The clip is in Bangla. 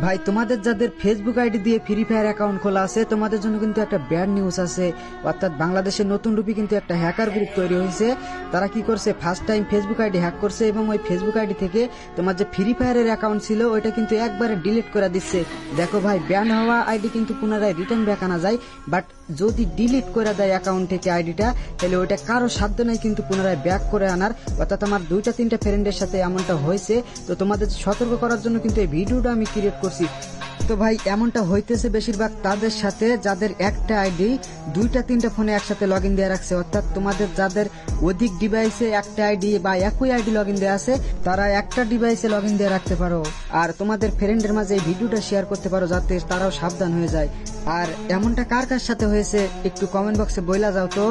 ভাই তোমাদের যাদের ফেসবুক আইডি দিয়ে ফ্রি ফায়ার অ্যাকাউন্ট খোলা আছে তোমাদের জন্য কিন্তু একটা ব্যাড নিউজ আছে। অর্থাৎ বাংলাদেশের নতুন রূপে কিন্তু একটা হ্যাকার গ্রুপ তৈরি হয়েছে। তারা কি করছে, first time Facebook ID hack করছে এবং ওই ফেসবুক আইডি থেকে তোমার যে ফ্রি ফায়ারের অ্যাকাউন্ট ছিল ওইটা কিন্তু একবারে ডিলিট করে দিচ্ছে। দেখো ভাই, ব্যান হওয়া আইডি কিন্তু পুনরায় রিটার্ন ব্যাক আনা যায়, বাট যদি ডিলিট করে দেয় অ্যাকাউন্ট থেকে আইডিটা, তাহলে ওইটা কারো সাধ্য নাই কিন্তু পুনরায় ব্যাক করে আনার। অর্থাৎ আমার 2-3টা ফ্রেন্ডের সাথে এমনটা হয়েছে। তো তোমাদের সতর্ক করার জন্য কিন্তু এই ভিডিওটা আমি ক্রিয়েট করছি। তো ভাই এমনটা হইতেছে বেশিরভাগ তাদের সাথে যাদের একটা আইডি 2-3টা ফোনে একসাথে লগ ইন দেওয়া রাখছে। অর্থাৎ তোমাদের যাদের অধিক ডিভাইসে একটা আইডি বা একই আইডি লগ ইন দেওয়া আছে তারা একটা ডিভাইসে লগ ইন দিয়ে রাখতে পারো। আর তোমাদের ফ্রেন্ডের মাঝে এই ভিডিওটা শেয়ার করতে পারো যাতে তারাও সাবধান হয়ে যায়। আর এমনটা কার কার সাথে হয়েছে একটু কমেন্ট বক্সে বইলা যাও তো।